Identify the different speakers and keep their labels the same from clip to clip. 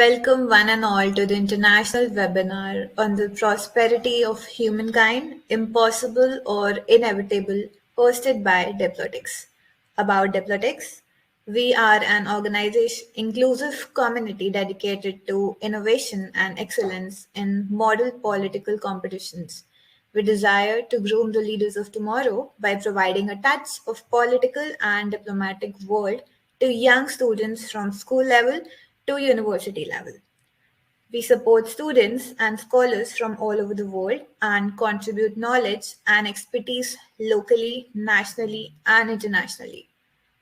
Speaker 1: Welcome one and all to the international webinar on the prosperity of humankind, impossible or inevitable, hosted by Diploletics. About Diploletics, we are an organization, inclusive community dedicated to innovation and excellence in model political competitions. We desire to groom the leaders of tomorrow by providing a touch of political and diplomatic world to young students from school level to university level. We support students and scholars from all over the world and contribute knowledge and expertise locally, nationally, and internationally.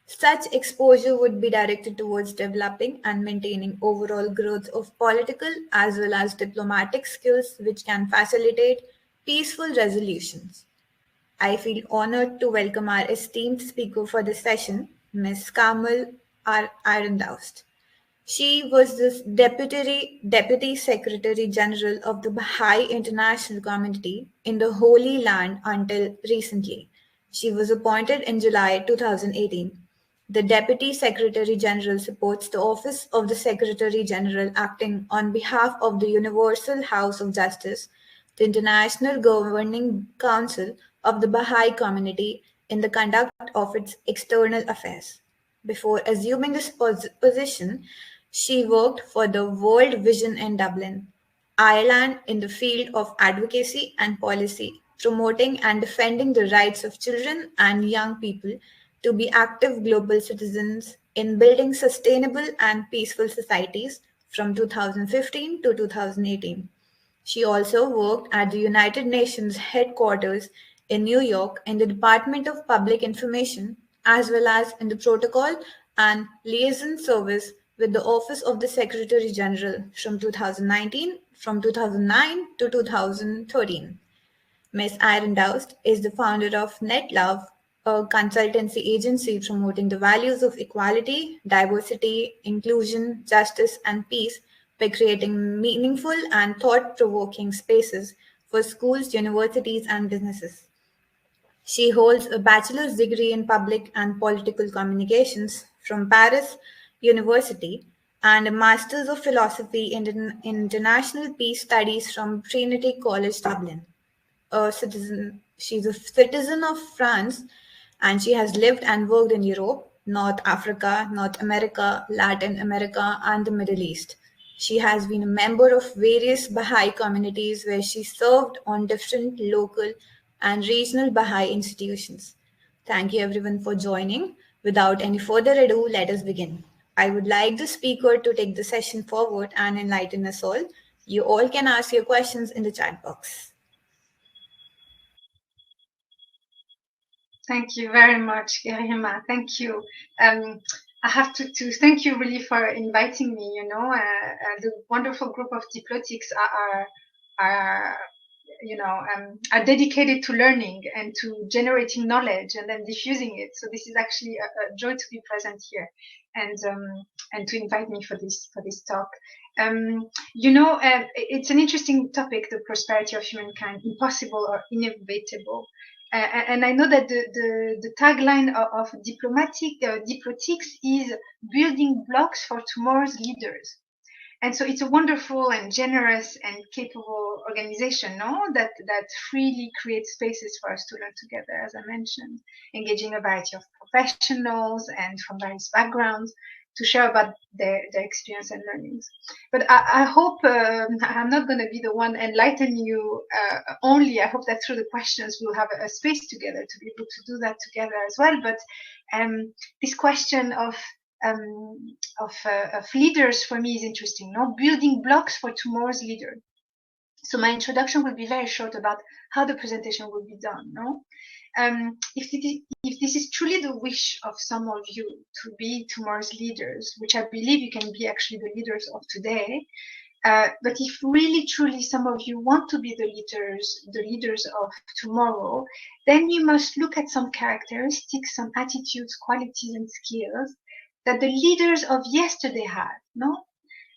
Speaker 1: Such exposure would be directed towards developing and maintaining overall growth of political as well as diplomatic skills which can facilitate peaceful resolutions. I feel honored to welcome our esteemed speaker for this session, Ms. Carmel Irandoust. She was the Deputy Secretary General of the Baha'i International Community in the Holy Land until recently. She was appointed in July 2018. The Deputy Secretary General supports the Office of the Secretary General acting on behalf of the Universal House of Justice, the International Governing Council of the Baha'i Community, in the conduct of its external affairs. Before assuming this position, she worked for the World Vision in Dublin, Ireland in the field of advocacy and policy, promoting and defending the rights of children and young people to be active global citizens in building sustainable and peaceful societies from 2015 to 2018. She also worked at the United Nations headquarters in New York in the Department of Public Information, as well as in the Protocol and Liaison Service with the Office of the Secretary General from 2009 to 2013. Ms. Irandoust is the founder of NetLove, a consultancy agency promoting the values of equality, diversity, inclusion, justice, and peace by creating meaningful and thought provoking spaces for schools, universities, and businesses. She holds a bachelor's degree in public and political communications from Paris University and a master's of philosophy in international peace studies from Trinity College Dublin. She's a citizen of France, and she has lived and worked in Europe, North Africa, North America, Latin America, and the Middle East. She has been a member of various Baha'i communities where she served on different local and regional Baha'i institutions. Thank you everyone for joining. Without any further ado, let us begin. I would like the speaker to take the session forward and enlighten us all. You all can ask your questions in the chat box.
Speaker 2: Thank you very much, Irima. Thank you. I have to thank you really for inviting me. The wonderful group of Diplotics are dedicated to learning and to generating knowledge and then diffusing it. So this is actually a joy to be present here and to invite me for this talk. It's an interesting topic, the prosperity of humankind, impossible or inevitable. And I know that the tagline of Diplotics is building blocks for tomorrow's leaders. And so it's a wonderful and generous and capable organization, no? That freely creates spaces for us to learn together, as I mentioned, engaging a variety of professionals and from various backgrounds to share about their experience and learnings. But I hope I'm not going to be the one enlightening you only. I hope that through the questions we'll have a space together to be able to do that together as well. But this question of leaders for me is interesting. No, building blocks for tomorrow's leader. So my introduction will be very short about how the presentation will be done. No, if this is truly the wish of some of you to be tomorrow's leaders, which I believe you can be actually the leaders of today, but if really truly some of you want to be the leaders of tomorrow, then you must look at some characteristics, some attitudes, qualities, and skills that the leaders of yesterday had, no?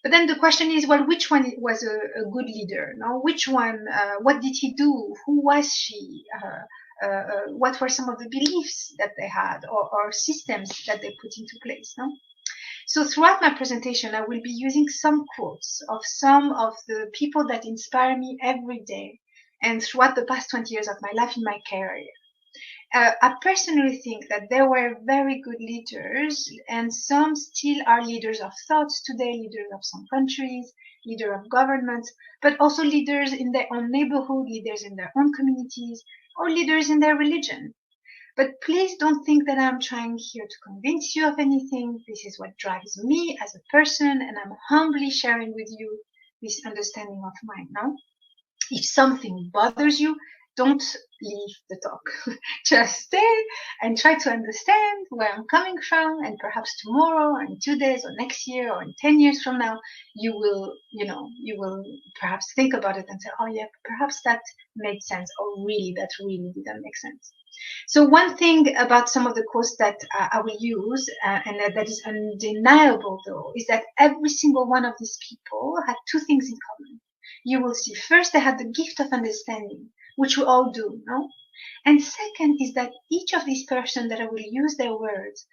Speaker 2: But then the question is, well, which one was a good leader? No, which one? What did he do? Who was she? What were some of the beliefs that they had, or systems that they put into place? No. So throughout my presentation, I will be using some quotes of some of the people that inspire me every day and throughout the past 20 years of my life in my career. I personally think that there were very good leaders, and some still are leaders of thoughts today, leaders of some countries, leaders of governments, but also leaders in their own neighborhood, leaders in their own communities, or leaders in their religion. But please don't think that I'm trying here to convince you of anything. This is what drives me as a person, and I'm humbly sharing with you this understanding of mine. Now, if something bothers you, don't leave the talk. Just stay and try to understand where I'm coming from, and perhaps tomorrow, or in 2 days, or next year, or in 10 years from now, you will perhaps think about it and say, oh yeah, perhaps that made sense, or really, that really didn't make sense. So one thing about some of the quotes that I will use, and that is undeniable though, is that every single one of these people had two things in common. You will see, first, they had the gift of understanding, which we all do, no? And second is that each of these persons that I will use their words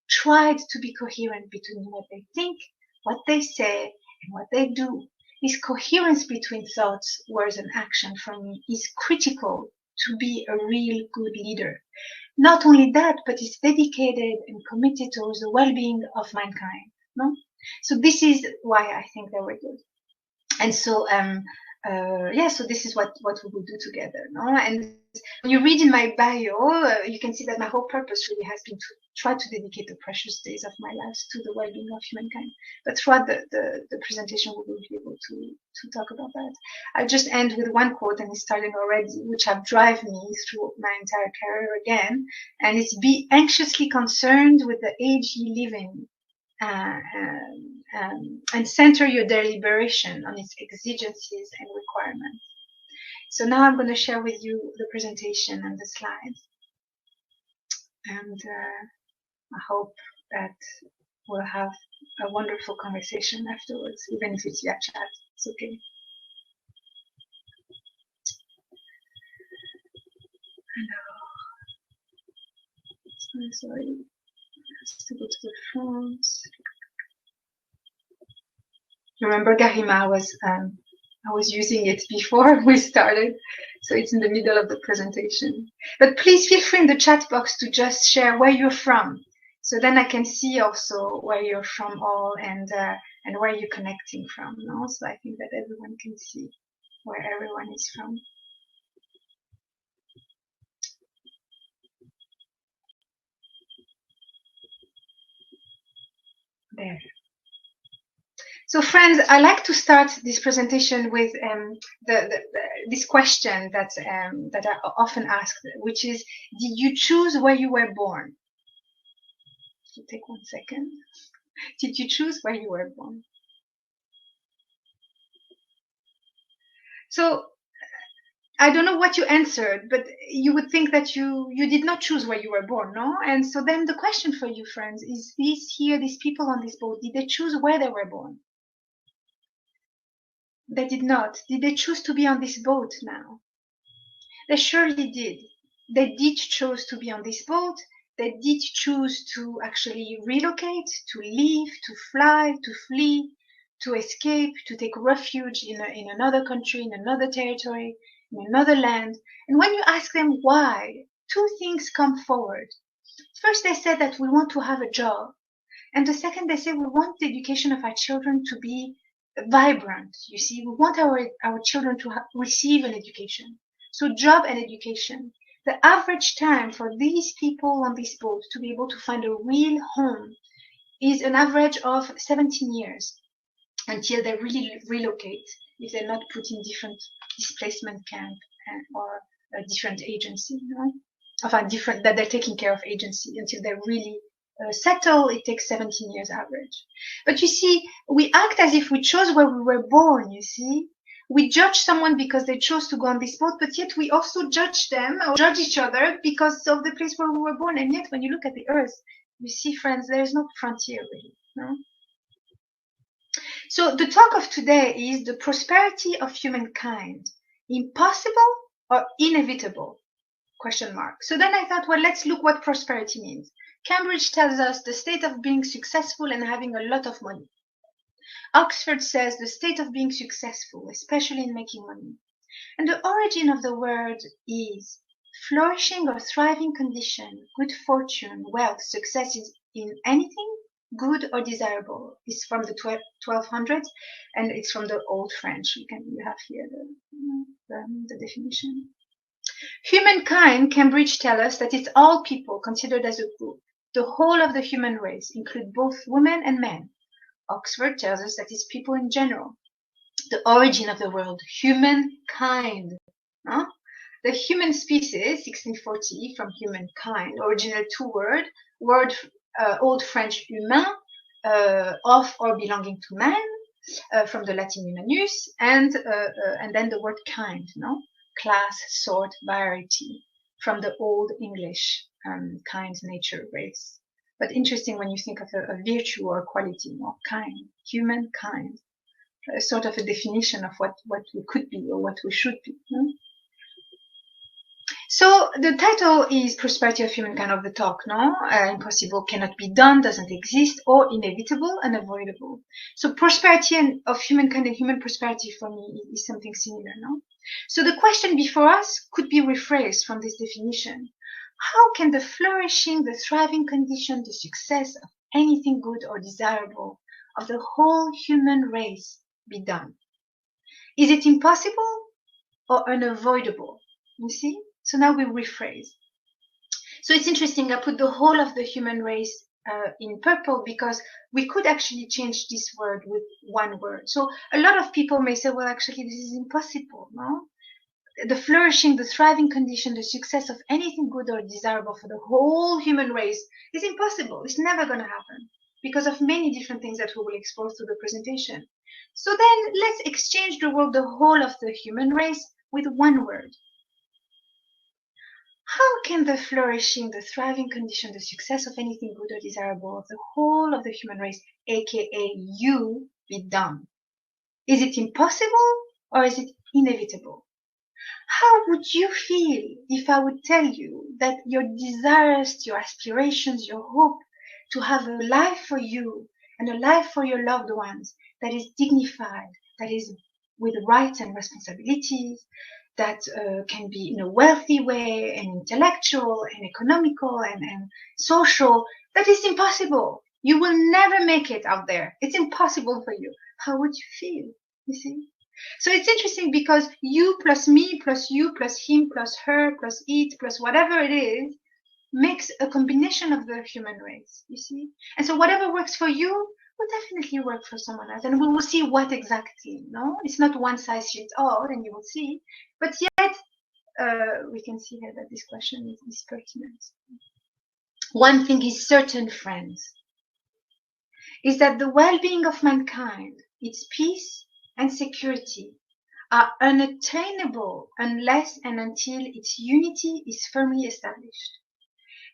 Speaker 2: tried to be coherent between what they think, what they say, and what they do. This coherence between thoughts, words, and action for me is critical to be a real good leader. Not only that, but is dedicated and committed towards the well-being of mankind. No? So this is why I think they were good. And so, so this is what we will do together. No? And when you read in my bio, you can see that my whole purpose really has been to try to dedicate the precious days of my life to the well-being of humankind. But throughout the presentation, we will be able to talk about that. I'll just end with one quote, and it's starting already, which have driven me through my entire career again. And it's, be anxiously concerned with the age you live in. And center your deliberation on its exigencies and requirements. So now I'm going to share with you the presentation and the slides. And I hope that we'll have a wonderful conversation afterwards, even if it's via chat. It's okay. Sorry. Just to go to the front. Remember, Garima, I was using it before we started, so it's in the middle of the presentation. But please feel free in the chat box to just share where you're from, so then I can see also where you're from all, and where you're connecting from. No? So I think that everyone can see where everyone is from. There. So friends, I like to start this presentation with this question that I often ask, which is, did you choose where you were born? So take 1 second. Did you choose where you were born? So I don't know what you answered, but you would think that you did not choose where you were born, no? And so then the question for you, friends, is these people on this boat, did they choose where they were born? They did not. Did they choose to be on this boat now? They surely did. They did choose to be on this boat. They did choose to actually relocate, to leave, to fly, to flee, to escape, to take refuge in another country, in another territory, in another land. And when you ask them why, two things come forward. First, they said that we want to have a job. And the second, they say we want the education of our children to be vibrant. You see, we want our children to receive an education. So job and education. The average time for these people on this boat to be able to find a real home is an average of 17 years until they really relocate, if they're not put in different displacement camp or a different agency, that they're taking care of agency until they really settle. It takes 17 years average. But you see, we act as if we chose where we were born, you see. We judge someone because they chose to go on this boat, but yet we also judge them or judge each other because of the place where we were born. And yet when you look at the earth, you see, friends, there is no frontier really, no? So the talk of today is the prosperity of humankind. Impossible or inevitable? Question mark. So then I thought, well, let's look what prosperity means. Cambridge tells us the state of being successful and having a lot of money. Oxford says the state of being successful, especially in making money. And the origin of the word is flourishing or thriving condition, good fortune, wealth, success in anything good or desirable. It's from the 1200s and it's from the Old French. You have here the definition. Humankind, Cambridge tells us that it's all people considered as a group. The whole of the human race include both women and men. Oxford tells us that it's people in general. The origin of the word, humankind. Huh? The human species, 1640, from humankind, original two-word, Old French humain, of or belonging to man, from the Latin humanus, and then the word kind, no? Class, sort, variety, from the Old English, kind, nature, race. But interesting when you think of a virtue or a quality, no? Kind, humankind. Sort of a definition of what we could be or what we should be. No? So the title is Prosperity of Humankind of the talk, no? Impossible, cannot be done, doesn't exist, or inevitable, unavoidable. So prosperity of humankind and human prosperity for me is something similar, no? So the question before us could be rephrased from this definition. How can the flourishing, the thriving condition, the success of anything good or desirable of the whole human race be done? Is it impossible or unavoidable? You see? So now we rephrase. So it's interesting, I put the whole of the human race in purple because we could actually change this word with one word. So a lot of people may say, well, actually, this is impossible, no? The flourishing, the thriving condition, the success of anything good or desirable for the whole human race is impossible. It's never going to happen because of many different things that we will explore through the presentation. So then let's exchange the word, the whole of the human race, with one word. How can the flourishing, the thriving condition, the success of anything good or desirable of the whole of the human race, aka you, be done? Is it impossible or is it inevitable? How would you feel if I would tell you that your desires, your aspirations, your hope to have a life for you and a life for your loved ones that is dignified, that is with rights and responsibilities, that can be in a wealthy way and intellectual and economical and social, that is impossible. You will never make it out there. It's impossible for you. How would you feel? You see? So it's interesting because you plus me plus you plus him plus her plus it plus whatever it is makes a combination of the human race, you see? And so whatever works for you will definitely work for someone else. And we will see what exactly, no? It's not one size fits all, and you will see. But yet, we can see here that this question is pertinent. One thing is certain, friends, is that the well-being of mankind, its peace and security, are unattainable unless and until its unity is firmly established.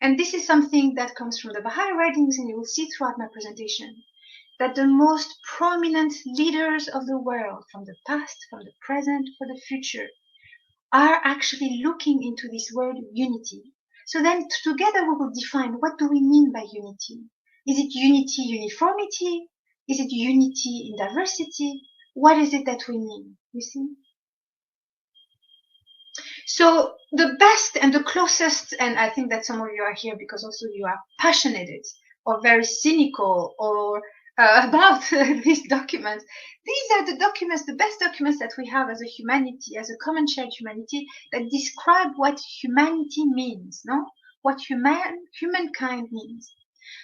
Speaker 2: And this is something that comes from the Baha'i writings, and you will see throughout my presentation, that the most prominent leaders of the world, from the past, from the present, for the future, are actually looking into this word unity. So then together we will define, what do we mean by unity? Is it unity, uniformity? Is it unity in diversity? What is it that we mean? You see? So the best and the closest, and I think that some of you are here because also you are passionate or very cynical or about these documents. These are the documents, the best documents that we have as a humanity, as a common shared humanity, that describe what humanity means, no? What humankind means.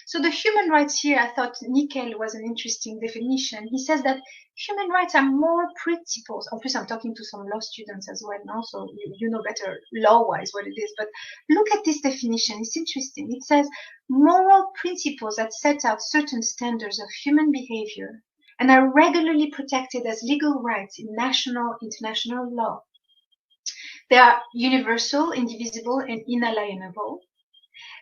Speaker 2: So the human rights here, I thought Nickel was an interesting definition. He says that human rights are moral principles. Of course, I'm talking to some law students as well now, so you know better law-wise what it is. But look at this definition. It's interesting. It says moral principles that set out certain standards of human behavior and are regularly protected as legal rights in national, international law. They are universal, indivisible, and inalienable.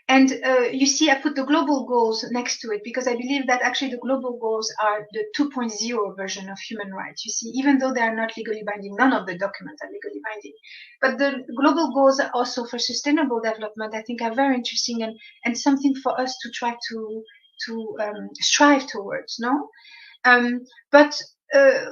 Speaker 2: And you see, I put the global goals next to it because I believe that actually the global goals are the 2.0 version of human rights. You see, even though they are not legally binding, none of the documents are legally binding. But the global goals are also for sustainable development, I think, are very interesting and something for us to try to strive towards, no? But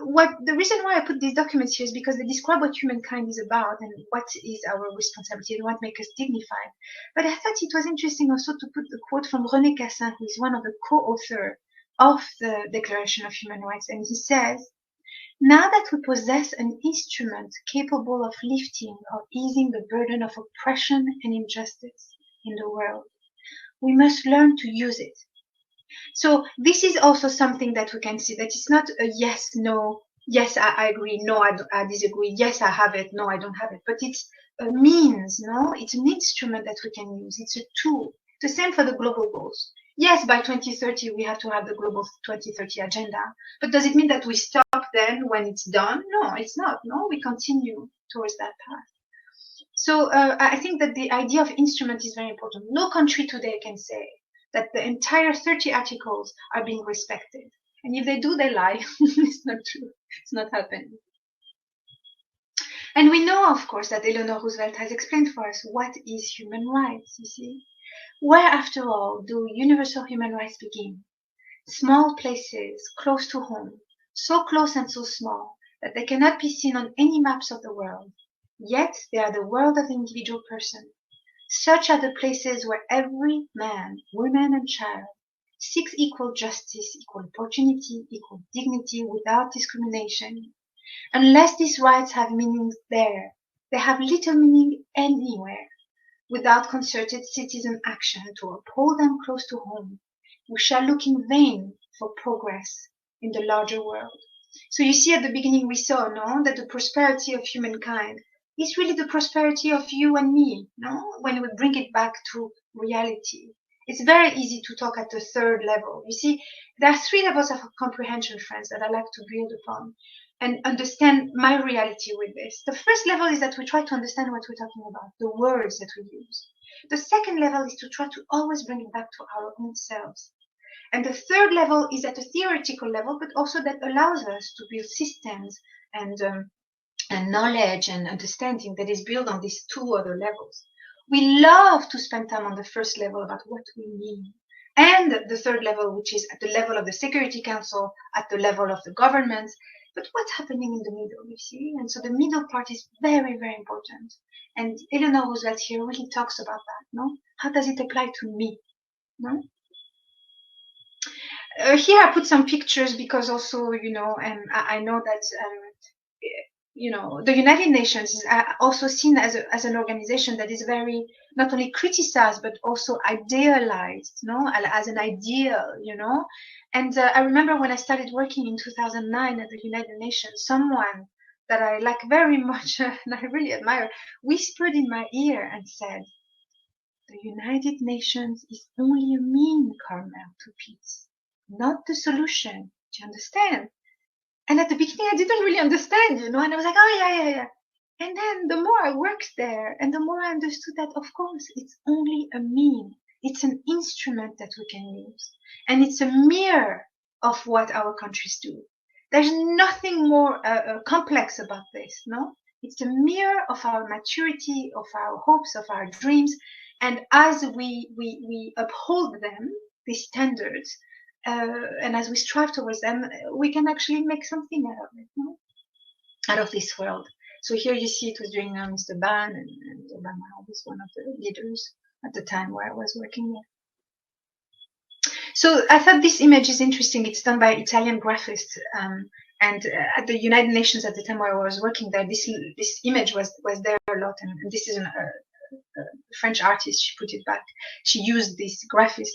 Speaker 2: what the reason why I put these documents here is because they describe what humankind is about and what is our responsibility and what makes us dignified. But I thought it was interesting also to put the quote from René Cassin, who is one of the co-authors of the Declaration of Human Rights, and he says, "Now that we possess an instrument capable of lifting or easing the burden of oppression and injustice in the world, we must learn to use it." So this is also something that we can see, that it's not a yes, no, yes, I agree, no, I disagree, yes, I have it, no, I don't have it. But it's a means, no? It's an instrument that we can use. It's a tool. The same for the global goals. Yes, by 2030, we have to have the global 2030 agenda. But does it mean that we stop then when it's done? No, it's not. No, we continue towards that path. So I think that the idea of instrument is very important. No country today can say that the entire 30 articles are being respected. And if they do, they lie. It's not true. It's not happening. And we know, of course, that Eleanor Roosevelt has explained for us what is human rights, you see. Where, after all, do universal human rights begin? Small places, close to home, so close and so small that they cannot be seen on any maps of the world. Yet they are the world of the individual person. Such are the places where every man, woman, and child seeks equal justice, equal opportunity, equal dignity without discrimination. Unless these rights have meaning there, they have little meaning anywhere. Without concerted citizen action to uphold them close to home, we shall look in vain for progress in the larger world. So you see, at the beginning we saw, no, that the prosperity of humankind is really the prosperity of you and me, no? When we bring it back to reality. It's very easy to talk at the third level. You see, there are 3 levels of comprehension, friends, that I like to build upon and understand my reality with this. The first level is that we try to understand what we're talking about, the words that we use. The second level is to try to always bring it back to our own selves. And the third level is at a theoretical level, but also that allows us to build systems and knowledge and understanding that is built on these 2 other levels. We love to spend time on the first level about what we mean. And the third level, which is at the level of the Security Council, at the level of the governments. But what's happening in the middle, you see? And so the middle part is very, very important. And Eleanor Roosevelt here really talks about that, no? How does it apply to me, no? Here I put some pictures because also, you know, and I know that, you know, the United Nations is also seen as an organization that is very not only criticized but also idealized, no, as an ideal, you know. And I remember when I started working in 2009 at the United Nations, someone that I like very much and I really admire whispered in my ear and said, "The United Nations is only a mean, Carmel, to peace, not the solution. Do you understand?" And at the beginning, I didn't really understand, you know, and I was like, oh, yeah. And then the more I worked there and the more I understood that, of course, it's only a mean. It's an instrument that we can use. And it's a mirror of what our countries do. There's nothing more complex about this, no? It's a mirror of our maturity, of our hopes, of our dreams. And as we uphold them, these standards, and as we strive towards them, we can actually make something out of it, no? Out of this world. So here you see it was during Mr. Ban and Obama was one of the leaders at the time where I was working there. So I thought this image is interesting. It's done by Italian graphists. And at the United Nations at the time where I was working there, this image was there a lot. And this is a French artist, she put it back. She used this graphist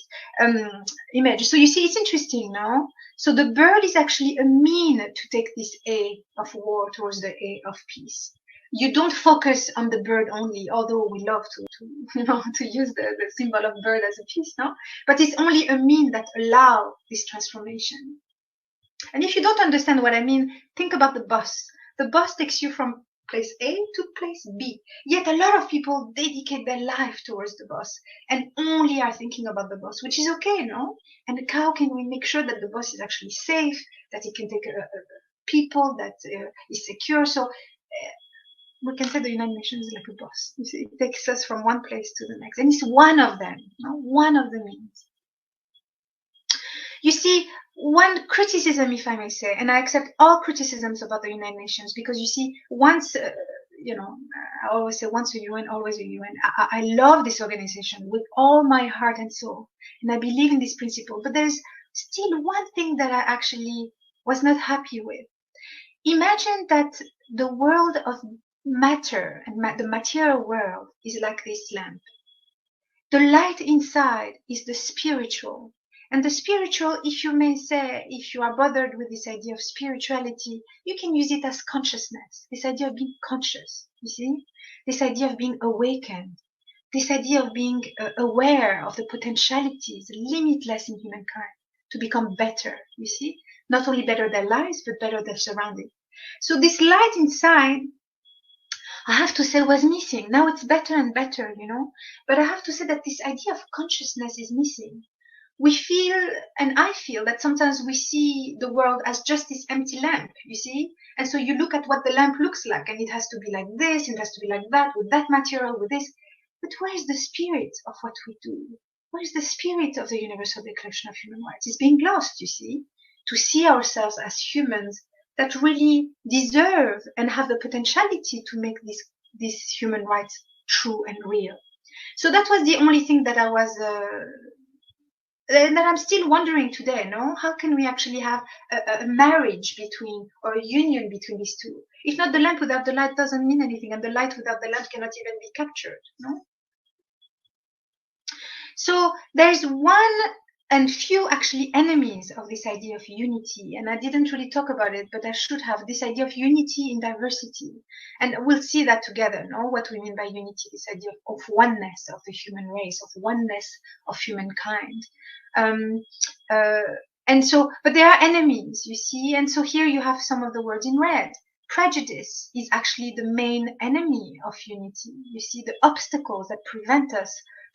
Speaker 2: image. So you see, it's interesting, no? So the bird is actually a mean to take this A of war towards the A of peace. You don't focus on the bird only, although we love to you know, to use the symbol of bird as a peace, no? But it's only a mean that allows this transformation. And if you don't understand what I mean, think about the bus. The bus takes you from place A to place B. Yet a lot of people dedicate their life towards the boss and only are thinking about the boss, which is okay, no? And how can we make sure that the boss is actually safe, that he can take people, that is secure? So we can say the United Nations is like a boss. You see, it takes us from one place to the next, and it's one of them, no? One of the means. You see, one criticism, if I may say, and I accept all criticisms about the United Nations, because you see, once, I always say once a UN, always a UN. I love this organization with all my heart and soul, and I believe in this principle. But there's still one thing that I actually was not happy with. Imagine that the world of matter and the material world is like this lamp. The light inside is the spiritual. And the spiritual, if you may say, if you are bothered with this idea of spirituality, you can use it as consciousness. This idea of being conscious, you see? This idea of being awakened. This idea of being aware of the potentialities, limitless in humankind, to become better, you see? Not only better their lives, but better their surroundings. So this light inside, I have to say, was missing. Now it's better and better, but I have to say that this idea of consciousness is missing. We feel, and I feel, that sometimes we see the world as just this empty lamp, you see? And so you look at what the lamp looks like, and it has to be like this, it has to be like that, with that material, with this. But where is the spirit of what we do? Where is the spirit of the Universal Declaration of Human Rights? It's being lost, you see? To see ourselves as humans that really deserve and have the potentiality to make these human rights true and real. So that was the only thing that I was... and that I'm still wondering today, no? How can we actually have a marriage between, or a union between these two? If not, the lamp without the light doesn't mean anything, and the light without the lamp cannot even be captured, no? So there's one and few actually enemies of this idea of unity, and I didn't really talk about it, but I should have, this idea of unity in diversity. And we'll see that together, no? What we mean by unity, this idea of oneness of the human race, of oneness of humankind. And so, but there are enemies, you see, and so here you have some of the words in red. Prejudice is actually the main enemy of unity. You see, the obstacles that prevent us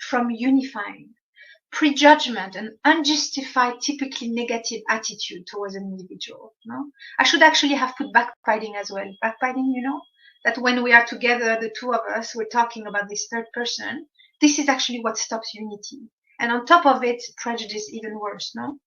Speaker 2: from unifying. Prejudgment, an unjustified, typically negative attitude towards an individual. No, I should actually have put backbiting as well. Backbiting, that when we are together, the two of us, we're talking about this third person. This is actually what stops unity. And on top of it, prejudice, even worse, no?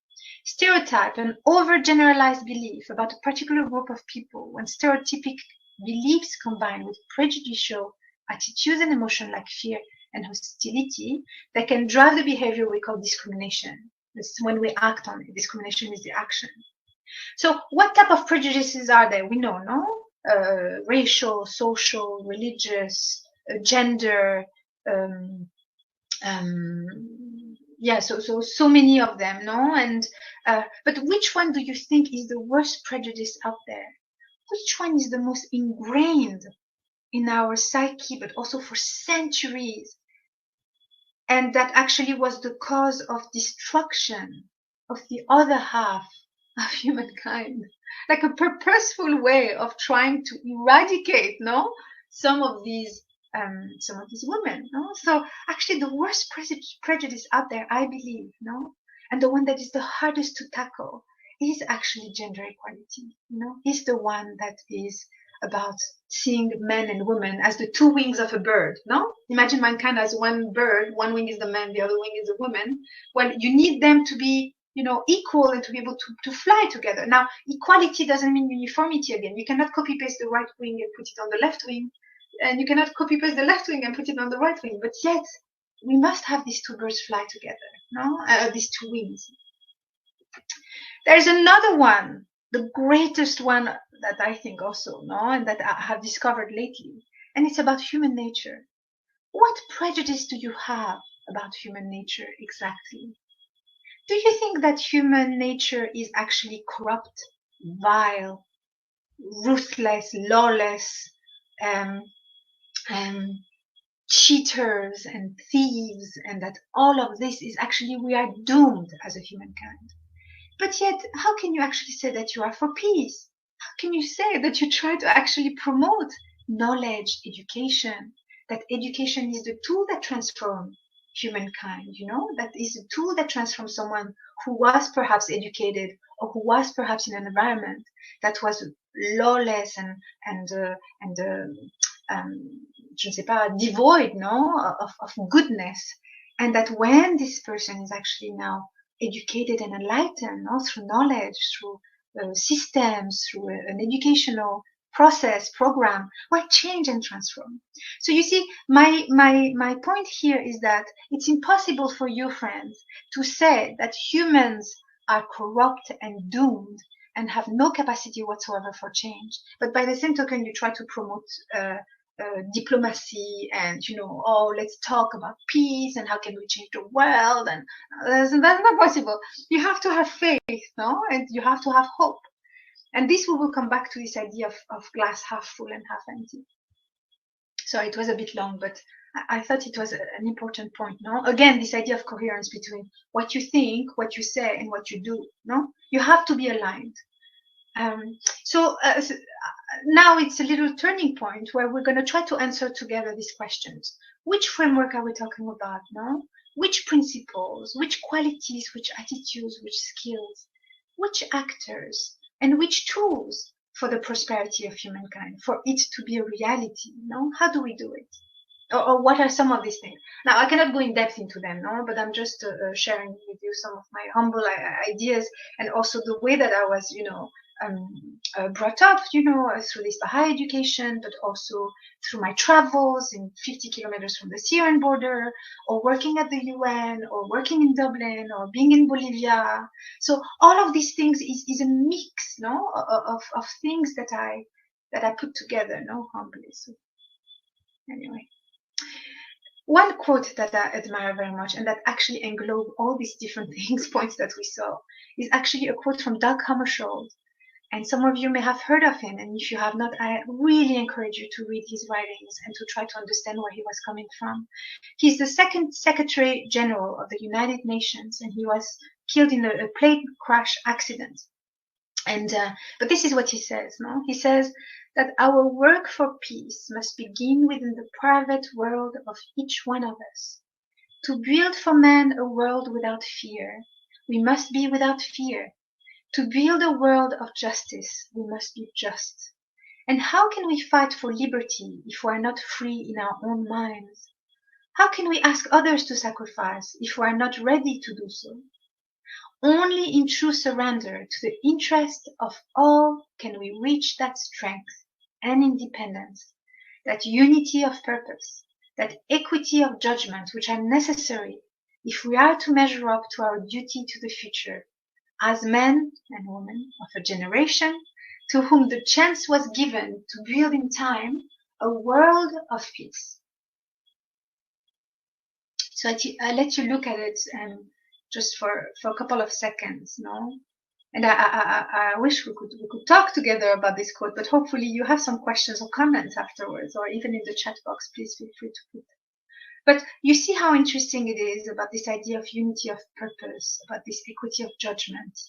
Speaker 2: Stereotype, an overgeneralized belief about a particular group of people. When stereotypic beliefs combine with prejudicial attitudes and emotion like fear and hostility, they can drive the behavior we call discrimination. This is when we act on it. Discrimination is the action. So what type of prejudices are there? We know, no? Racial, social, religious, gender, so many of them, no? And but which one do you think is the worst prejudice out there? Which one is the most ingrained in our psyche, but also for centuries, and that actually was the cause of destruction of the other half of humankind, like a purposeful way of trying to eradicate, no, some of these women, no? So actually the worst prejudice out there, I believe, no, and the one that is the hardest to tackle is actually gender equality, is the one that is about seeing men and women as the two wings of a bird, no? Imagine mankind as one bird, one wing is the man, the other wing is the woman. Well, you need them to be, equal and to be able to fly together. Now, equality doesn't mean uniformity again. You cannot copy-paste the right wing and put it on the left wing, and you cannot copy-paste the left wing and put it on the right wing. But yet, we must have these two birds fly together, no? These two wings. There's another one, the greatest one that I think also, no, and that I have discovered lately, and it's about human nature. What prejudice do you have about human nature exactly? Do you think that human nature is actually corrupt, vile, ruthless, lawless, cheaters and thieves, and that all of this is actually, we are doomed as a humankind? But yet, how can you actually say that you are for peace? How can you say that you try to actually promote knowledge, education, that education is the tool that transforms humankind, that is a tool that transforms someone who was perhaps educated or who was perhaps in an environment that was lawless and je ne sais pas, devoid, of goodness. And that when this person is actually now educated and enlightened, through knowledge, through systems, through an educational process, program, will change and transform. So you see, my point here is that it's impossible for you, friends, to say that humans are corrupt and doomed and have no capacity whatsoever for change. But by the same token, you try to promote diplomacy and, let's talk about peace and how can we change the world. And that's not possible. You have to have faith, no? And you have to have hope. And this we will come back to this idea of glass half full and half empty. So it was a bit long, but I thought it was an important point, no? Again, this idea of coherence between what you think, what you say, and what you do, no? You have to be aligned. So now it's a little turning point where we're going to try to answer together these questions. Which framework are we talking about, no? Which principles, which qualities, which attitudes, which skills, which actors, and which tools for the prosperity of humankind, for it to be a reality, no? How do we do it? Or what are some of these things? Now, I cannot go in depth into them, no? But I'm just sharing with you some of my humble ideas and also the way that I was, brought up, through this Baha'i education, but also through my travels in 50 kilometers from the Syrian border, or working at the UN, or working in Dublin, or being in Bolivia. So all of these things is a mix, no, of things that I put together, no, humbly. So anyway. One quote that I admire very much and that actually englobe all these different points that we saw, is actually a quote from Doug Hammarskjöld. And some of you may have heard of him. And if you have not, I really encourage you to read his writings and to try to understand where he was coming from. He's the second Secretary General of the United Nations, and he was killed in a plane crash accident. And but this is what he says, no? He says that our work for peace must begin within the private world of each one of us. To build for man a world without fear, we must be without fear. To build a world of justice, we must be just. And how can we fight for liberty if we are not free in our own minds? How can we ask others to sacrifice if we are not ready to do so? Only in true surrender to the interest of all can we reach that strength and independence, that unity of purpose, that equity of judgment which are necessary if we are to measure up to our duty to the future, as men and women of a generation to whom the chance was given to build in time a world of peace. So I let you look at it and just for a couple of seconds, no? And I wish we could talk together about this quote, but hopefully you have some questions or comments afterwards, or even in the chat box, please feel free to put them. But you see how interesting it is about this idea of unity of purpose, about this equity of judgment,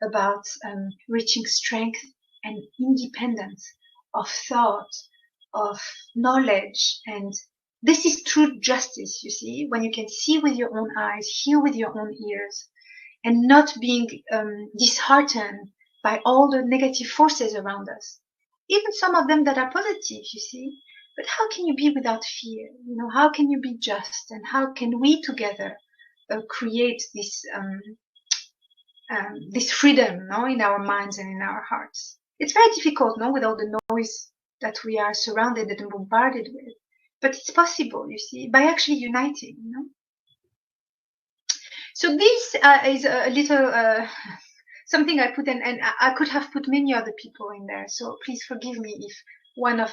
Speaker 2: about reaching strength and independence of thought, of knowledge. And this is true justice, you see, when you can see with your own eyes, hear with your own ears, and not being disheartened by all the negative forces around us, even some of them that are positive, you see. But how can you be without fear? How can you be just? And how can we together create this freedom, no, in our minds and in our hearts? It's very difficult, no, with all the noise that we are surrounded and bombarded with. But it's possible, you see, by actually uniting, So this is a little something I put in, and I could have put many other people in there. So please forgive me if one of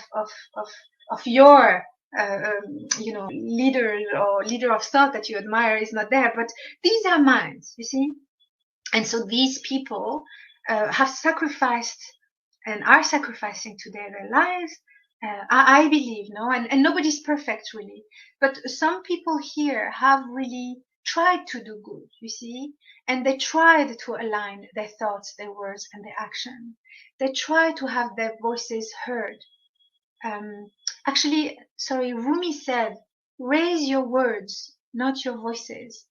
Speaker 2: your leaders or leader of thought that you admire is not there. But these are mine, you see. And so these people have sacrificed and are sacrificing today their lives. I believe, and nobody's perfect really, but some people here have really tried to do good, you see, and they tried to align their thoughts, their words, and their action. They try to have their voices heard. actually, sorry, Rumi said, raise your words, not your voices.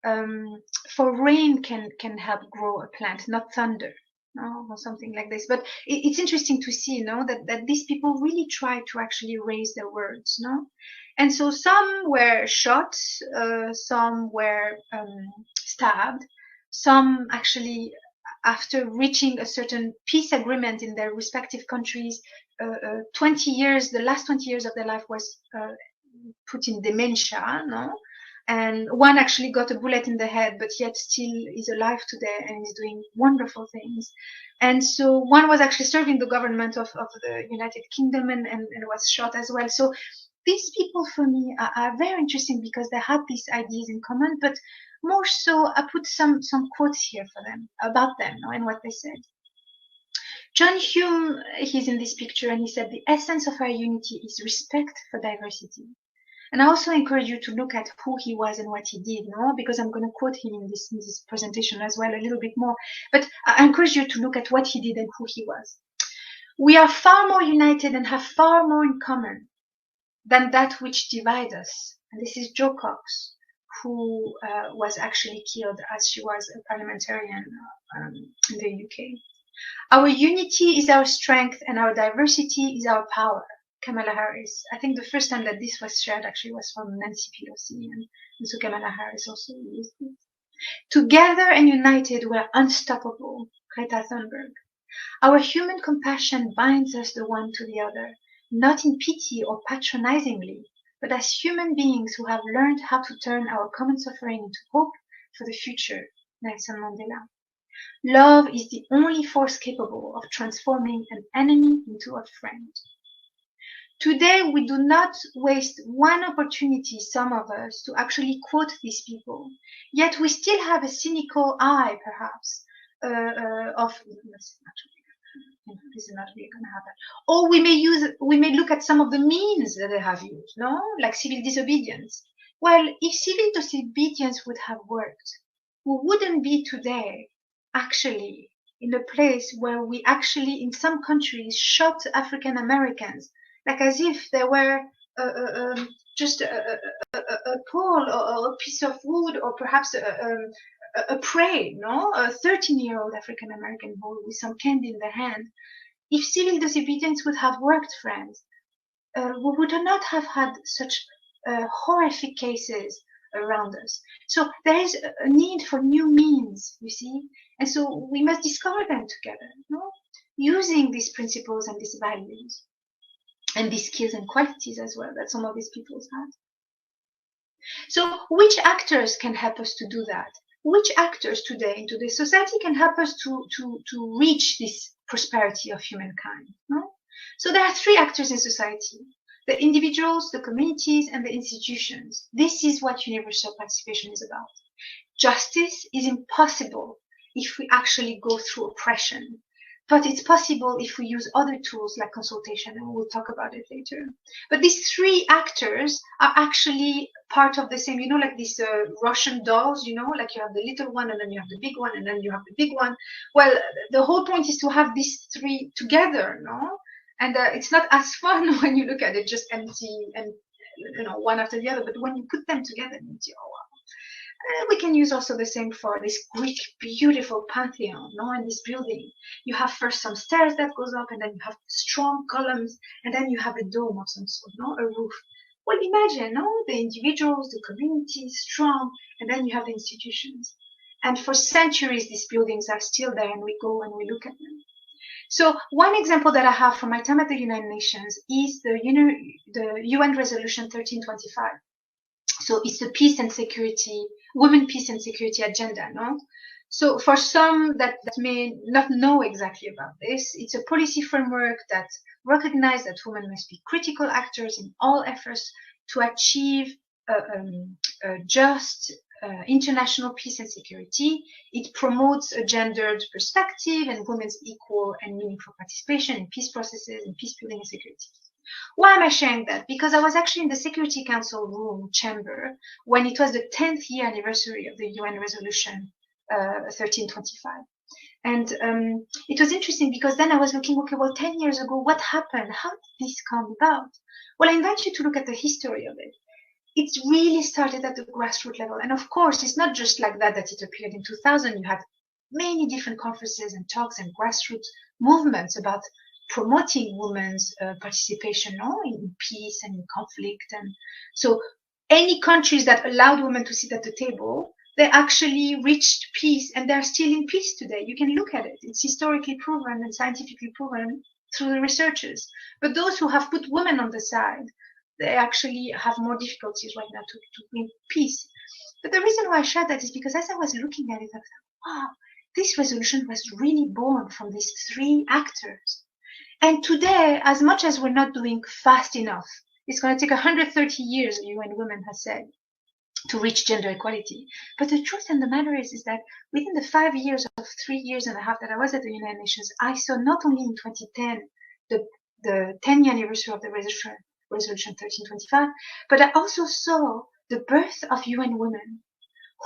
Speaker 2: For rain can help grow a plant, not thunder, no, or something like this. But it's interesting to see, that these people really try to actually raise their words, no. And so some were shot, some were stabbed, some actually, after reaching a certain peace agreement in their respective countries, 20 years, the last 20 years of their life was put in dementia, no? And one actually got a bullet in the head, but yet still is alive today and is doing wonderful things. And so one was actually serving the government of the United Kingdom and was shot as well. So these people for me are very interesting because they had these ideas in common, but more so I put some quotes here for them, about them, and what they said. John Hume, he's in this picture, and he said, the essence of our unity is respect for diversity. And I also encourage you to look at who he was and what he did, because I'm going to quote him in this presentation as well a little bit more. But I encourage you to look at what he did and who he was. We are far more united and have far more in common than that which divides us. And this is Jo Cox, who was actually killed as she was a parliamentarian in the UK. Our unity is our strength and our diversity is our power. Kamala Harris. I think the first time that this was shared actually was from Nancy Pelosi, and so Kamala Harris also used it. Together and united, we're unstoppable. Greta Thunberg. Our human compassion binds us the one to the other, not in pity or patronizingly, but as human beings who have learned how to turn our common suffering into hope for the future. Nelson Mandela. Love is the only force capable of transforming an enemy into a friend. Today, we do not waste one opportunity, some of us, to actually quote these people. Yet we still have a cynical eye, perhaps, of this is not really going to happen. Or we may look at some of the means that they have used, like civil disobedience. Well, if civil disobedience would have worked, we wouldn't be today actually in a place where we actually, in some countries, shot African Americans, like as if they were just a pole or a piece of wood, or perhaps a prey, a 13-year-old African American boy with some candy in their hand. If civil disobedience would have worked, friends, we would not have had such horrific cases around us. So there is a need for new means, you see, and so we must discover them together, using these principles and these values and these skills and qualities as well that some of these people had. So which actors can help us to do that? Which actors today in today's society can help us to reach this prosperity of humankind? So there are three actors in society: the individuals, the communities, and the institutions. This is what universal participation is about. Justice is impossible if we actually go through oppression, but it's possible if we use other tools like consultation, and we'll talk about it later. But these three actors are actually part of the same, like these Russian dolls, like you have the little one, and then you have the big one, and then you have the big one. Well, the whole point is to have these three together, And it's not as fun when you look at it just empty and, one after the other, but when you put them together, you see, oh, wow. We can use also the same for this Greek beautiful pantheon, in this building. You have first some stairs that goes up, and then you have strong columns, and then you have a dome of some sort, a roof. Well, imagine, the individuals, the community, strong, and then you have the institutions. And for centuries, these buildings are still there, and we go and we look at them. So one example that I have from my time at the United Nations is the UN Resolution 1325. So it's the peace and security, women, peace and security agenda, So for some that may not know exactly about this, it's a policy framework that recognizes that women must be critical actors in all efforts to achieve a just international peace and security. It promotes a gendered perspective and women's equal and meaningful participation in peace processes and peace building and security. Why am I sharing that? Because I was actually in the Security Council room chamber when it was the 10th year anniversary of the UN Resolution 1325. And it was interesting because then I was looking, okay, well, 10 years ago, what happened? How did this come about? Well, I invite you to look at the history of it. It really started at the grassroots level. And of course, it's not just like that it appeared in 2000. You had many different conferences and talks and grassroots movements about promoting women's participation in peace and in conflict. And so any countries that allowed women to sit at the table, they actually reached peace, and they're still in peace today. You can look at it. It's historically proven and scientifically proven through the researchers. But those who have put women on the side, they actually have more difficulties right now to bring peace. But the reason why I shared that is because as I was looking at it, I thought, wow, this resolution was really born from these three actors. And today, as much as we're not doing fast enough, it's going to take 130 years, the UN Women has said, to reach gender equality. But the truth and the matter is that within the 5 years of 3 years and a half that I was at the United Nations, I saw not only in 2010 the 10th anniversary of the resolution 1325, but I also saw the birth of UN Women.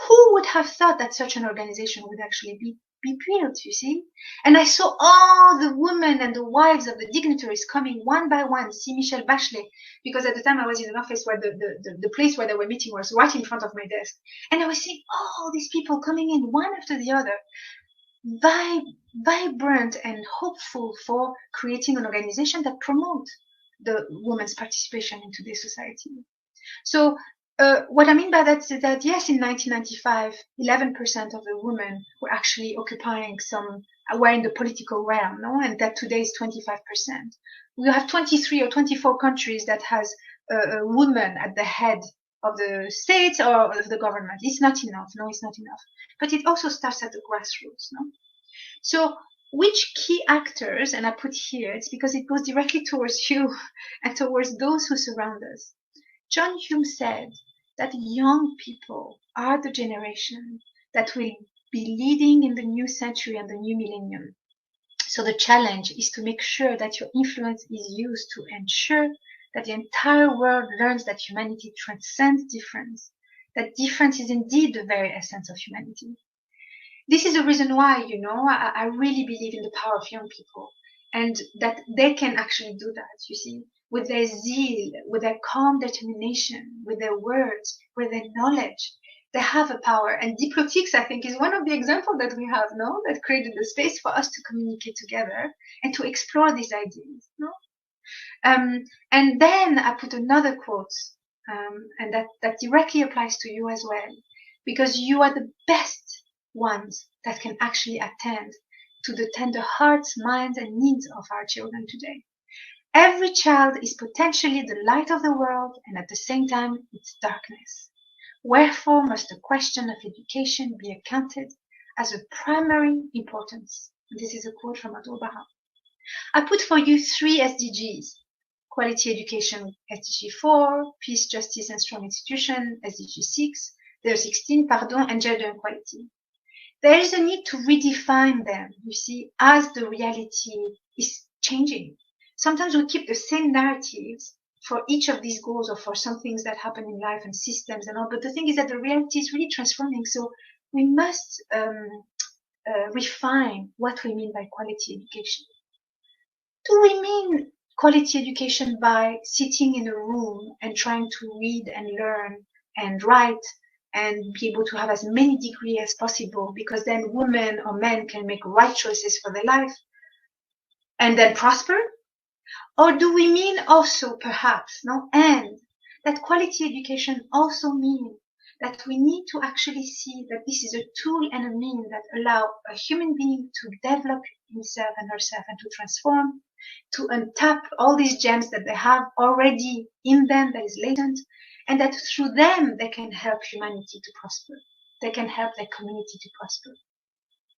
Speaker 2: Who would have thought that such an organization would actually be built, you see? And I saw all the women and the wives of the dignitaries coming one by one, see Michelle Bachelet, because at the time I was in an office where the place where they were meeting was right in front of my desk. And I was seeing all these people coming in one after the other, vibrant and hopeful for creating an organization that promotes the women's participation into this society. So what I mean by that is that, yes, in 1995, 11% of the women were actually were in the political realm, no? And that today is 25%. We have 23 or 24 countries that has a woman at the head of the states or of the government. It's not enough. No, it's not enough. But it also starts at the grassroots, no? So which key actors, and I put here, it's because it goes directly towards you and towards those who surround us. John Hume said that young people are the generation that will be leading in the new century and the new millennium. So the challenge is to make sure that your influence is used to ensure that the entire world learns that humanity transcends difference, that difference is indeed the very essence of humanity. This is the reason why, I really believe in the power of young people, and that they can actually do that, you see, with their zeal, with their calm determination, with their words, with their knowledge. They have a power. And diplotics, I think, is one of the examples that we have, no? That created the space for us to communicate together and to explore these ideas, no? And then I put another quote, and that directly applies to you as well, because you are the best ones that can actually attend to the tender hearts, minds, and needs of our children today. Every child is potentially the light of the world, and at the same time, its darkness. Wherefore must the question of education be accounted as of primary importance. This is a quote from Abdul Baha. I put for you 3 SDGs. Quality education, SDG 4, peace, justice, and strong institution, SDG 6, 16, and gender equality. There is a need to redefine them, you see, as the reality is changing. Sometimes we keep the same narratives for each of these goals or for some things that happen in life and systems and all, but the thing is that the reality is really transforming. So we must refine what we mean by quality education. Do we mean quality education by sitting in a room and trying to read and learn and write and be able to have as many degrees as possible, because then women or men can make right choices for their life and then prosper? Or do we mean also perhaps, and that quality education also means that we need to actually see that this is a tool and a means that allow a human being to develop himself and herself and to transform, to untap all these gems that they have already in them that is latent, and that through them they can help humanity to prosper. They can help their community to prosper.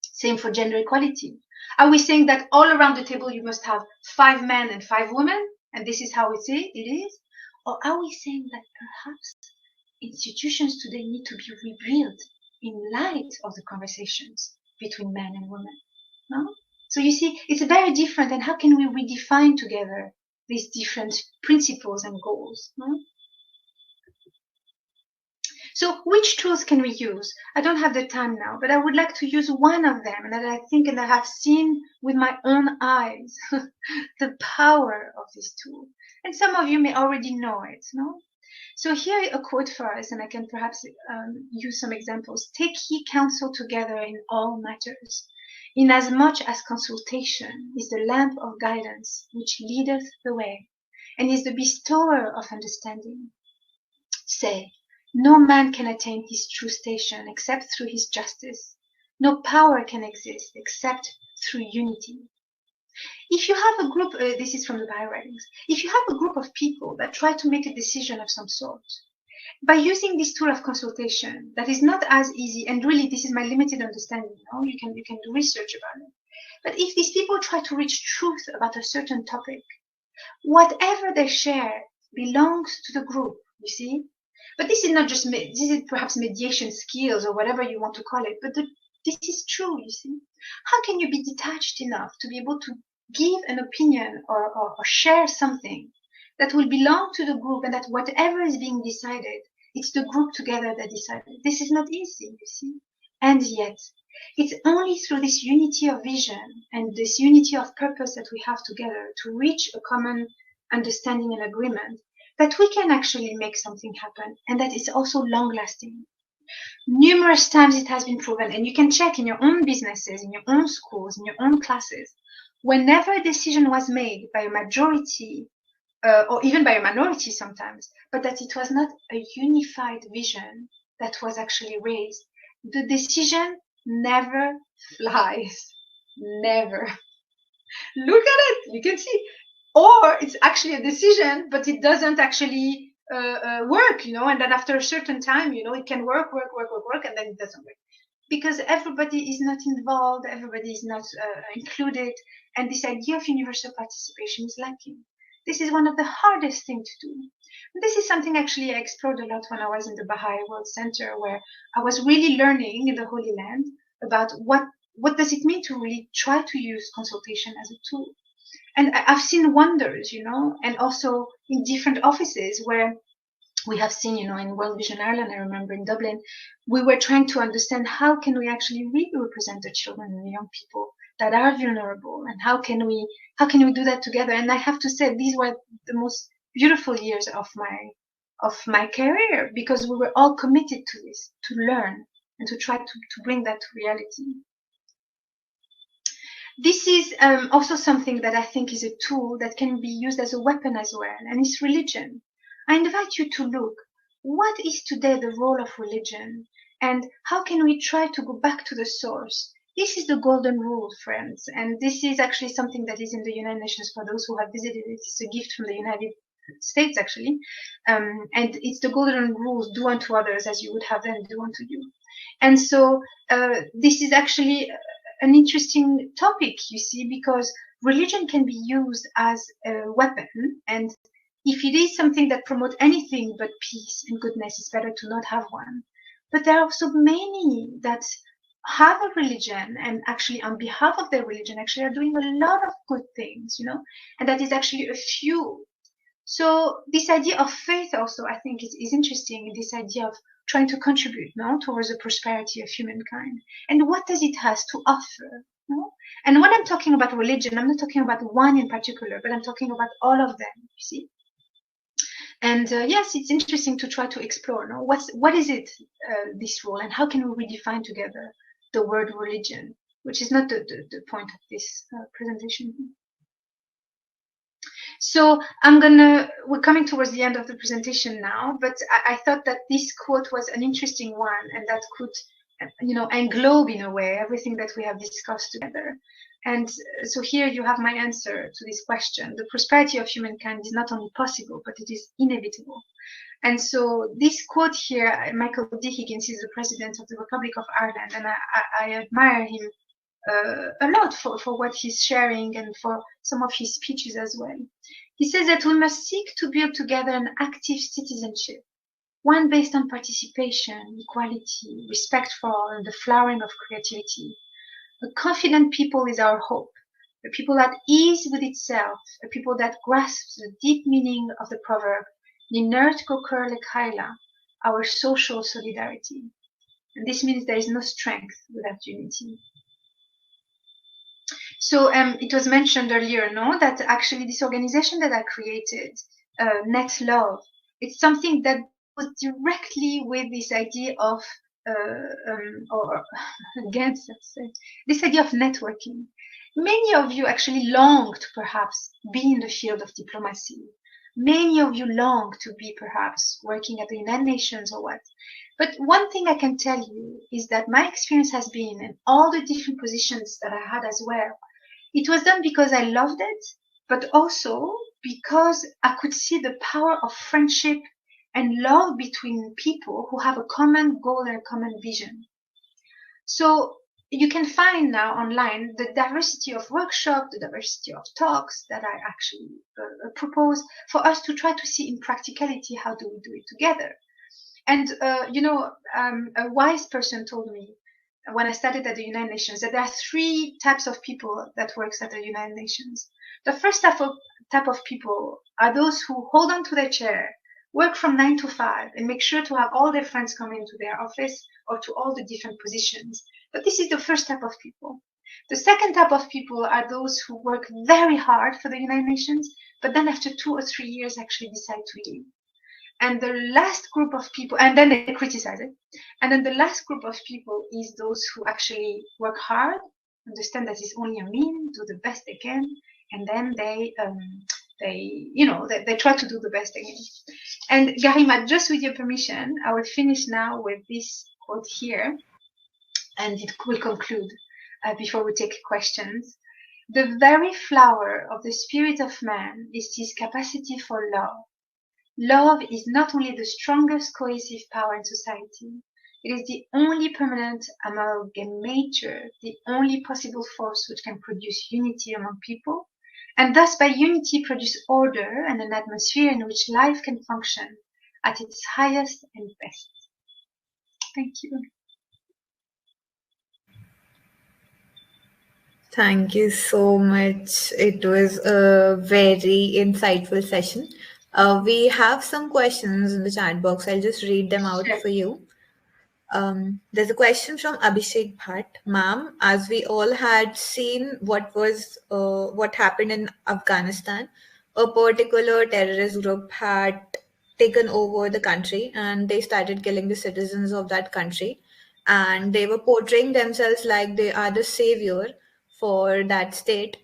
Speaker 2: Same for gender equality. Are we saying that all around the table you must have 5 men and 5 women, and this is how it is? Or are we saying that perhaps institutions today need to be rebuilt in light of the conversations between men and women? No? So you see, it's very different, and how can we redefine together these different principles and goals? No? So which tools can we use? I don't have the time now, but I would like to use one of them that I think and I have seen with my own eyes the power of this tool. And some of you may already know it, no? So here a quote for us, and I can perhaps use some examples. Take ye counsel together in all matters, inasmuch as consultation is the lamp of guidance which leadeth the way, and is the bestower of understanding. Say, no man can attain his true station except through his justice. No power can exist except through unity. If you have a group, this is from the Bio writings, if you have a group of people that try to make a decision of some sort, by using this tool of consultation, that is not as easy, and really this is my limited understanding, you can do research about it. But if these people try to reach truth about a certain topic, whatever they share belongs to the group, you see? But this is not just, this is perhaps mediation skills or whatever you want to call it, but this is true, you see? How can you be detached enough to be able to give an opinion or share something that will belong to the group, and that whatever is being decided, it's the group together that decided? This is not easy, you see? And yet, it's only through this unity of vision and this unity of purpose that we have together to reach a common understanding and agreement that we can actually make something happen, and that is also long-lasting. Numerous times it has been proven, and you can check in your own businesses, in your own schools, in your own classes, whenever a decision was made by a majority or even by a minority sometimes, but that it was not a unified vision that was actually raised, the decision never flies. Never. Look at it. You can see. Or it's actually a decision, but it doesn't actually work, and then after a certain time, it can work, and then it doesn't work. Because everybody is not involved, everybody is not included, and this idea of universal participation is lacking. This is one of the hardest things to do. And this is something actually I explored a lot when I was in the Baha'i World Center, where I was really learning in the Holy Land about what does it mean to really try to use consultation as a tool. And I've seen wonders, and also in different offices where we have seen, in World Vision Ireland, I remember in Dublin, we were trying to understand how can we actually really represent the children and the young people that are vulnerable, and how can we do that together. And I have to say, these were the most beautiful years of my career, because we were all committed to this, to learn and to try to bring that to reality. This is also something that I think is a tool that can be used as a weapon as well, and it's religion. I invite you to look, what is today the role of religion, and how can we try to go back to the source? This is the golden rule, friends, and this is actually something that is in the United Nations for those who have visited it. It's a gift from the United States, actually, and it's the golden rule: do unto others as you would have them do unto you. And so this is actually an interesting topic, you see, because religion can be used as a weapon, and if it is something that promotes anything but peace and goodness, it's better to not have one. But there are also many that have a religion, and actually on behalf of their religion actually are doing a lot of good things, and that is actually a few. So this idea of faith also, I think, is interesting, this idea of trying to contribute towards the prosperity of humankind. And what does it has to offer? And when I'm talking about religion, I'm not talking about one in particular, but I'm talking about all of them, you see. And yes, it's interesting to try to explore what is it, this role, and how can we redefine together the word religion, which is not the point of this presentation. So we're coming towards the end of the presentation now, but I thought that this quote was an interesting one, and that could, englobe in a way everything that we have discussed together. And so here you have my answer to this question. The prosperity of humankind is not only possible, but it is inevitable. And so this quote here, Michael D. Higgins is the president of the Republic of Ireland, and I admire him a lot for what he's sharing and for some of his speeches as well. He says that we must seek to build together an active citizenship, one based on participation, equality, respect for all, and the flowering of creativity. A confident people is our hope, a people at ease with itself, a people that grasps the deep meaning of the proverb, Ninert gokur lekhaila, our social solidarity. And this means there is no strength without unity. So it was mentioned earlier, no, that actually this organization that I created, Net Love, it's something that goes directly with this idea of, or against, let's say, this idea of networking. Many of you actually long to perhaps be in the field of diplomacy. Many of you long to be perhaps working at the United Nations or what. But one thing I can tell you is that my experience has been, in all the different positions that I had as well, it was done because I loved it, but also because I could see the power of friendship and love between people who have a common goal and a common vision. So you can find now online the diversity of workshops, the diversity of talks that I actually propose for us to try to see in practicality how do we do it together. And a wise person told me when I started at the United Nations that there are three types of people that works at the United Nations. The first type of people are those who hold on to their chair, work from 9 to 5, and make sure to have all their friends come into their office or to all the different positions. But this is the first type of people. The second type of people are those who work very hard for the United Nations, but then after 2 or 3 years actually decide to leave. And the last group of people, and then they criticize it. And then the last group of people is those who actually work hard, understand that it's only a mean, do the best they can, and then they try to do the best they can. And Garima, just with your permission, I will finish now with this quote here, and it will conclude before we take questions. The very flower of the spirit of man is his capacity for love. Love is not only the strongest cohesive power in society, it is the only permanent amalgamator, the only possible force which can produce unity among people, and thus by unity produce order and an atmosphere in which life can function at its highest and best. Thank you.
Speaker 1: Thank you so much. It was a very insightful session. We have some questions in the chat box. I'll just read them out
Speaker 2: Sure.
Speaker 1: for you. There's a question from Abhishek Bhatt. Ma'am, as we all had seen what happened in Afghanistan, a particular terrorist group had taken over the country and they started killing the citizens of that country. And they were portraying themselves like they are the savior for that state.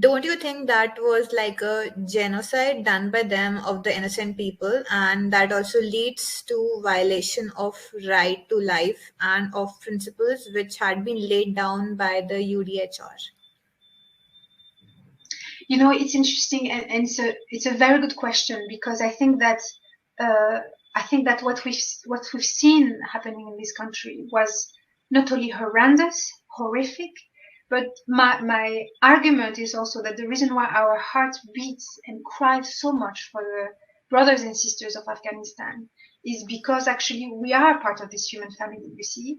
Speaker 1: Don't you think that was like a genocide done by them of the innocent people, and that also leads to violation of right to life and of principles which had been laid down by the UDHR?
Speaker 2: It's interesting, and it's a very good question, because uh, I think that what we've seen happening in this country was not only horrendous, horrific, but my argument is also that the reason why our heart beats and cries so much for the brothers and sisters of Afghanistan is because actually we are part of this human family. You see,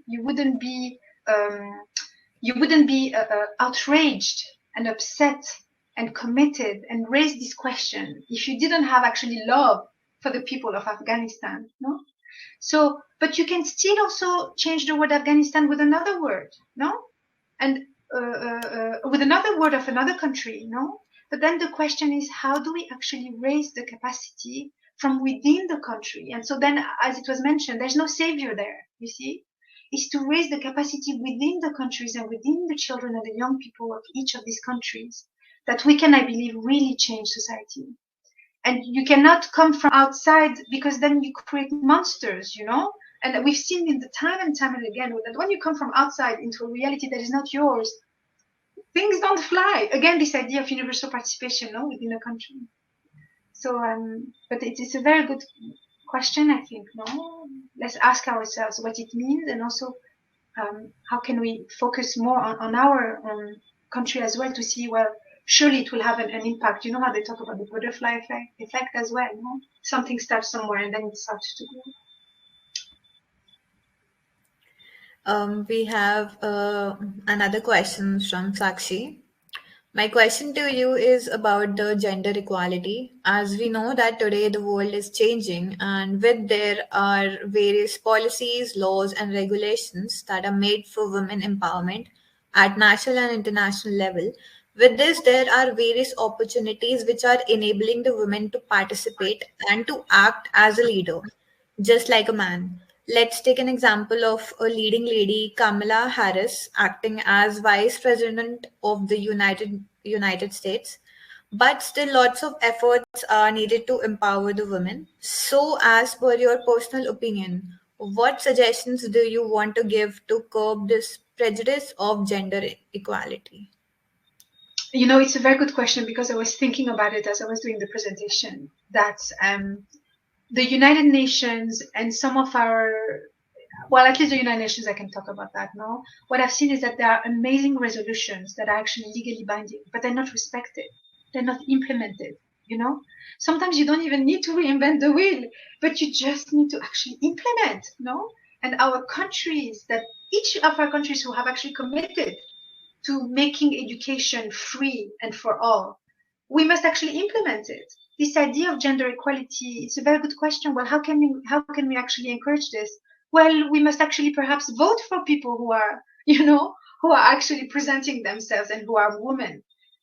Speaker 2: um, you wouldn't be outraged and upset and committed and raise this question if you didn't have actually love for the people of Afghanistan, no? So, but you can still also change the word Afghanistan with another word, no? And with another word of another country, no? But then the question is, how do we actually raise the capacity from within the country? And so then, as it was mentioned, there's no savior there, you see? Is to raise the capacity within the countries and within the children and the young people of each of these countries, that we can, I believe, really change society. And you cannot come from outside, because then you create monsters, and we've seen in the time and time and again that when you come from outside into a reality that is not yours, things don't fly. Again, this idea of universal participation, no, within a country. So but it's a very good question, I think. No, let's ask ourselves what it means, and also how can we focus more on our country as well, to see, well, surely it will have an impact. You know how they talk about the butterfly effect as well, no? Something starts somewhere and then it starts to grow.
Speaker 1: We have another question from Sakshi. My question to you is about the gender equality. As we know that today the world is changing, and with there are various policies, laws, and regulations that are made for women empowerment at national and international level. With this, there are various opportunities which are enabling the women to participate and to act as a leader, just like a man. Let's take an example of a leading lady, Kamala Harris, acting as Vice President of the United States. But still, lots of efforts are needed to empower the women. So, as per your personal opinion, what suggestions do you want to give to curb this prejudice of gender equality?
Speaker 2: It's a very good question because I was thinking about it as I was doing the presentation. That the United Nations and some of our, well, at least the United Nations, I can talk about that now. What I've seen is that there are amazing resolutions that are actually legally binding, but they're not respected. They're not implemented. You know, sometimes you don't even need to reinvent the wheel, but you just need to actually implement. And our countries, that each of our countries who have actually committed to making education free and for all, we must actually implement it. This idea of gender equality, it's a very good question. Well, how can we actually encourage this? Well, we must actually perhaps vote for people who are, who are actually presenting themselves and who are women.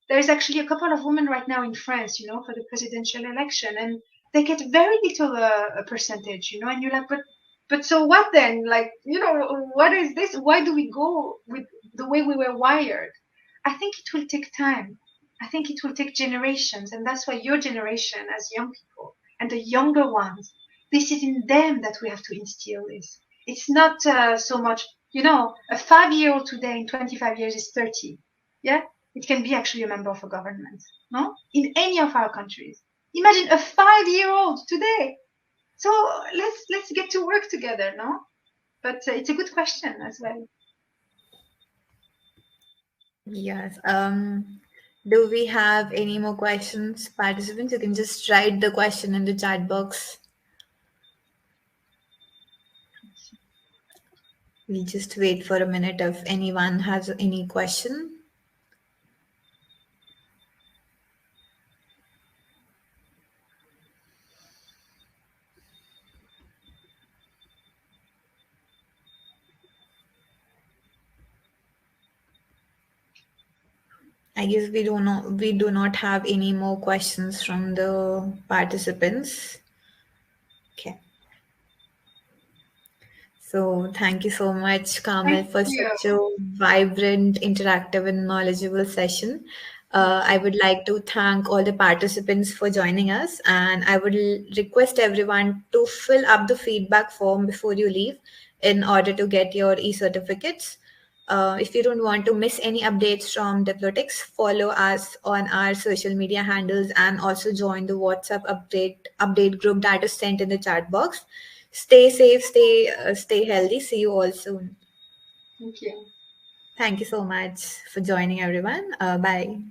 Speaker 2: There is actually a couple of women right now in France, for the presidential election, and they get very little a percentage, and you're like, but so what then? Like, what is this? Why do we go with the way we were wired? I think it will take time. I think it will take generations. And that's why your generation, as young people, and the younger ones, this is in them that we have to instill this. It's not so much, a 5-year-old today in 25 years is 30. Yeah? It can be actually a member of a government, no? In any of our countries. Imagine a 5-year-old today. So let's get to work together, no? But it's a good question as well.
Speaker 1: Yes. Do we have any more questions, participants? You can just write the question in the chat box. We'll just wait for a minute if anyone has any question. I guess we do not have any more questions from the participants. Okay. So thank you so much, Carmel,
Speaker 2: Thank
Speaker 1: for
Speaker 2: you.
Speaker 1: such a vibrant, interactive, and knowledgeable session. I would like to thank all the participants for joining us, and I would request everyone to fill up the feedback form before you leave in order to get your e-certificates. If you don't want to miss any updates from Diplotics, follow us on our social media handles and also join the WhatsApp update group that is sent in the chat box. Stay safe, stay healthy. See you all soon.
Speaker 2: Thank you.
Speaker 1: Thank you so much for joining, everyone. Bye.